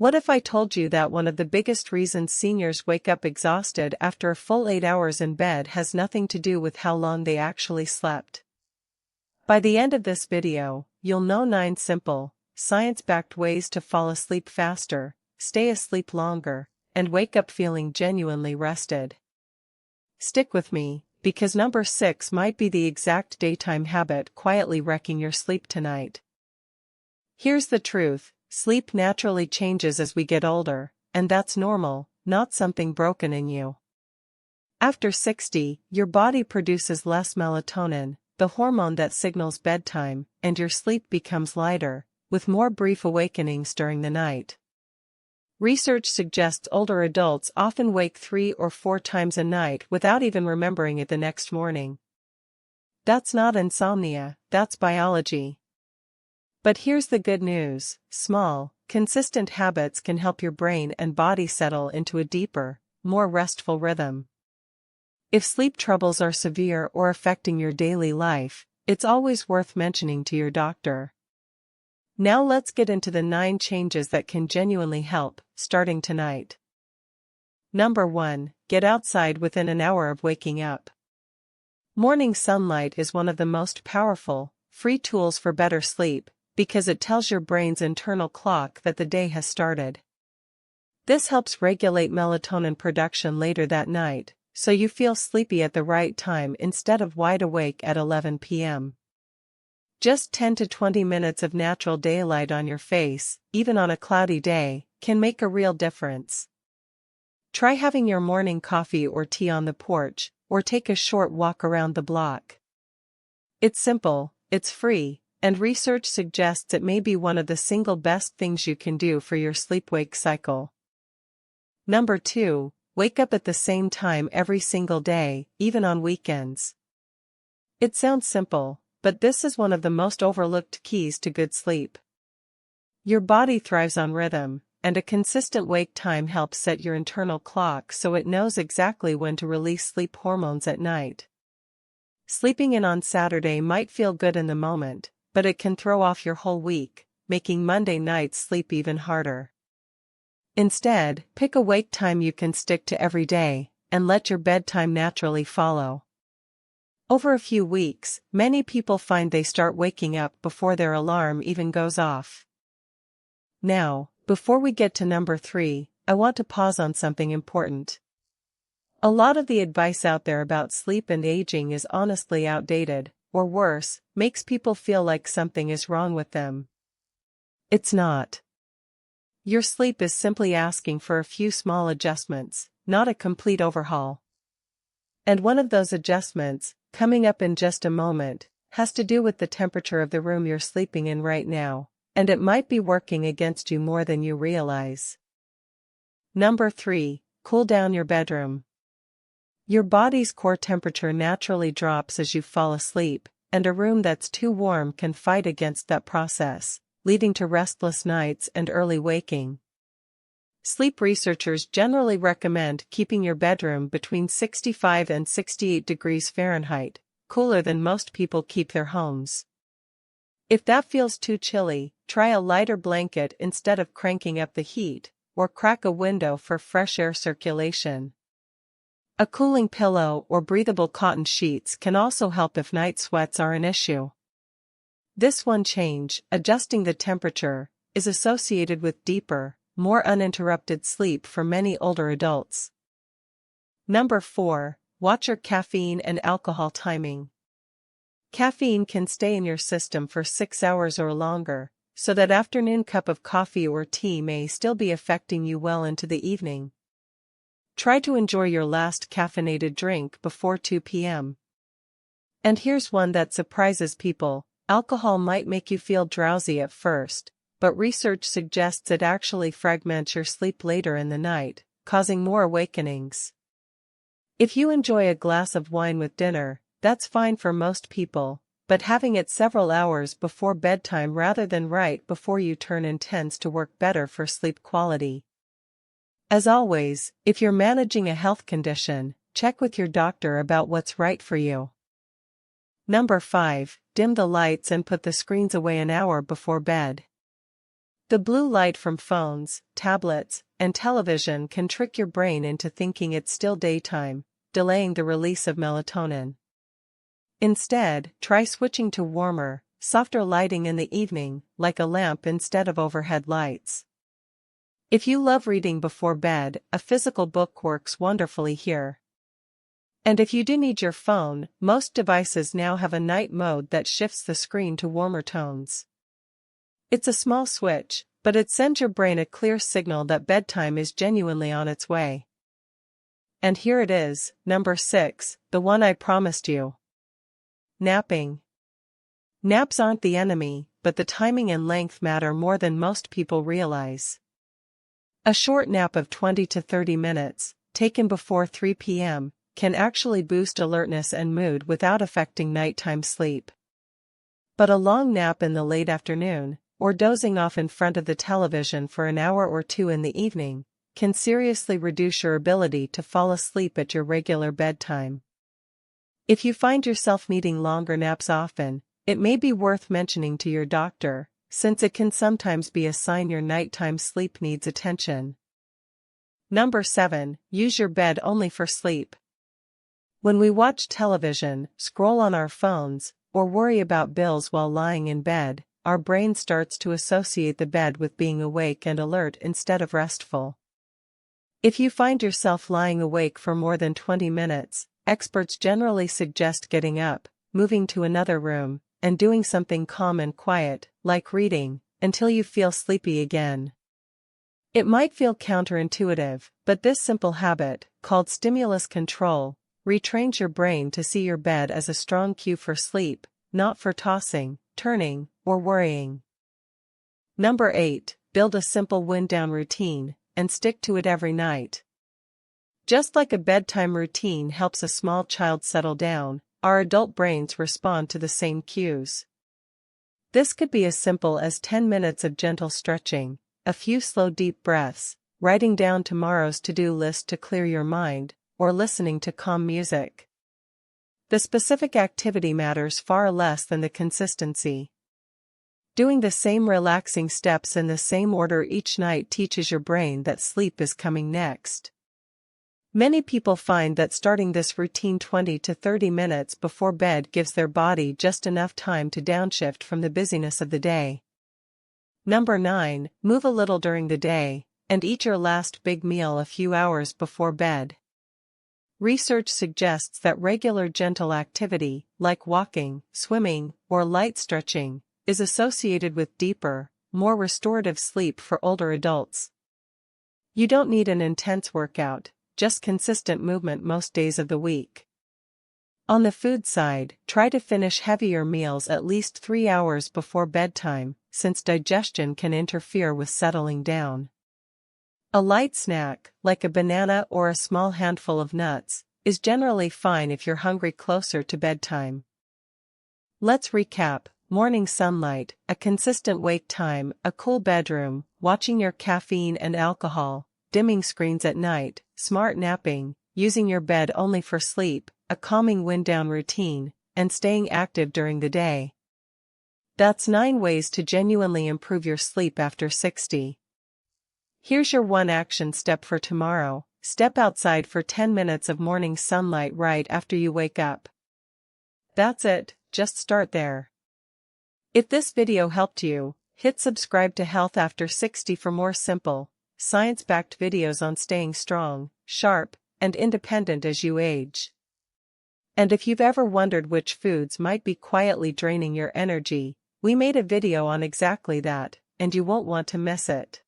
What if I told you that one of the biggest reasons seniors wake up exhausted after a full 8 hours in bed has nothing to do with how long they actually slept? By the end of this video, you'll know 9 simple, science-backed ways to fall asleep faster, stay asleep longer, and wake up feeling genuinely rested. Stick with me, because number 6 might be the exact daytime habit quietly wrecking your sleep tonight. Here's the truth. Sleep naturally changes as we get older, and that's normal, not something broken in you. After 60, your body produces less melatonin, the hormone that signals bedtime, and your sleep becomes lighter, with more brief awakenings during the night. Research suggests older adults often wake 3 or 4 times a night without even remembering it the next morning. That's not insomnia, that's biology. But here's the good news: small, consistent habits can help your brain and body settle into a deeper, more restful rhythm. If sleep troubles are severe or affecting your daily life, it's always worth mentioning to your doctor. Now let's get into the 9 changes that can genuinely help, starting tonight. Number 1. Get outside within an hour of waking up. Morning sunlight is one of the most powerful, free tools for better sleep, because it tells your brain's internal clock that the day has started. This helps regulate melatonin production later that night, so you feel sleepy at the right time instead of wide awake at 11 p.m. Just 10 to 20 minutes of natural daylight on your face, even on a cloudy day, can make a real difference. Try having your morning coffee or tea on the porch, or take a short walk around the block. It's simple, it's free, and research suggests it may be one of the single best things you can do for your sleep-wake cycle. Number 2. Wake up at the same time every single day, even on weekends. It sounds simple, but this is one of the most overlooked keys to good sleep. Your body thrives on rhythm, and a consistent wake time helps set your internal clock so it knows exactly when to release sleep hormones at night. Sleeping in on Saturday might feel good in the moment, but it can throw off your whole week, making Monday night's sleep even harder. Instead, pick a wake time you can stick to every day, and let your bedtime naturally follow. Over a few weeks, many people find they start waking up before their alarm even goes off. Now, before we get to number 3, I want to pause on something important. A lot of the advice out there about sleep and aging is honestly outdated, or worse, makes people feel like something is wrong with them. It's not. Your sleep is simply asking for a few small adjustments, not a complete overhaul. And one of those adjustments, coming up in just a moment, has to do with the temperature of the room you're sleeping in right now, and it might be working against you more than you realize. Number 3. Cool down your bedroom. Your body's core temperature naturally drops as you fall asleep, and a room that's too warm can fight against that process, leading to restless nights and early waking. Sleep researchers generally recommend keeping your bedroom between 65 and 68 degrees Fahrenheit, cooler than most people keep their homes. If that feels too chilly, try a lighter blanket instead of cranking up the heat, or crack a window for fresh air circulation. A cooling pillow or breathable cotton sheets can also help if night sweats are an issue. This one change, adjusting the temperature, is associated with deeper, more uninterrupted sleep for many older adults. Number 4. Watch your caffeine and alcohol timing. Caffeine can stay in your system for 6 hours or longer, so that afternoon cup of coffee or tea may still be affecting you well into the evening. Try to enjoy your last caffeinated drink before 2 p.m. And here's one that surprises people: alcohol might make you feel drowsy at first, but research suggests it actually fragments your sleep later in the night, causing more awakenings. If you enjoy a glass of wine with dinner, that's fine for most people, but having it several hours before bedtime rather than right before you turn in tends to work better for sleep quality. As always, if you're managing a health condition, check with your doctor about what's right for you. Number 5. Dim the lights and put the screens away an hour before bed. The blue light from phones, tablets, and television can trick your brain into thinking it's still daytime, delaying the release of melatonin. Instead, try switching to warmer, softer lighting in the evening, like a lamp instead of overhead lights. If you love reading before bed, a physical book works wonderfully here. And if you do need your phone, most devices now have a night mode that shifts the screen to warmer tones. It's a small switch, but it sends your brain a clear signal that bedtime is genuinely on its way. And here it is, number 6, the one I promised you. Napping. Naps aren't the enemy, but the timing and length matter more than most people realize. A short nap of 20 to 30 minutes, taken before 3 p.m., can actually boost alertness and mood without affecting nighttime sleep. But a long nap in the late afternoon, or dozing off in front of the television for an hour or two in the evening, can seriously reduce your ability to fall asleep at your regular bedtime. If you find yourself needing longer naps often, it may be worth mentioning to your doctor, since it can sometimes be a sign your nighttime sleep needs attention. Number 7, use your bed only for sleep. When we watch television, scroll on our phones, or worry about bills while lying in bed, our brain starts to associate the bed with being awake and alert instead of restful. If you find yourself lying awake for more than 20 minutes, experts generally suggest getting up, moving to another room, and doing something calm and quiet, like reading, until you feel sleepy again. It might feel counterintuitive, but this simple habit, called stimulus control, retrains your brain to see your bed as a strong cue for sleep, not for tossing, turning, or worrying. Number 8, build a simple wind-down routine, and stick to it every night. Just like a bedtime routine helps a small child settle down, our adult brains respond to the same cues. This could be as simple as 10 minutes of gentle stretching, a few slow deep breaths, writing down tomorrow's to-do list to clear your mind, or listening to calm music. The specific activity matters far less than the consistency. Doing the same relaxing steps in the same order each night teaches your brain that sleep is coming next. Many people find that starting this routine 20 to 30 minutes before bed gives their body just enough time to downshift from the busyness of the day. Number 9, move a little during the day, and eat your last big meal a few hours before bed. Research suggests that regular gentle activity, like walking, swimming, or light stretching, is associated with deeper, more restorative sleep for older adults. You don't need an intense workout, just consistent movement most days of the week. On the food side, try to finish heavier meals at least 3 hours before bedtime, since digestion can interfere with settling down. A light snack, like a banana or a small handful of nuts, is generally fine if you're hungry closer to bedtime. Let's recap: morning sunlight, a consistent wake time, a cool bedroom, watching your caffeine and alcohol, dimming screens at night, smart napping, using your bed only for sleep, a calming wind-down routine, and staying active during the day. That's 9 ways to genuinely improve your sleep after 60. Here's your one action step for tomorrow: step outside for 10 minutes of morning sunlight right after you wake up. That's it, just start there. If this video helped you, hit subscribe to Health After 60 for more simple, science-backed videos on staying strong, sharp, and independent as you age. And if you've ever wondered which foods might be quietly draining your energy, we made a video on exactly that, and you won't want to miss it.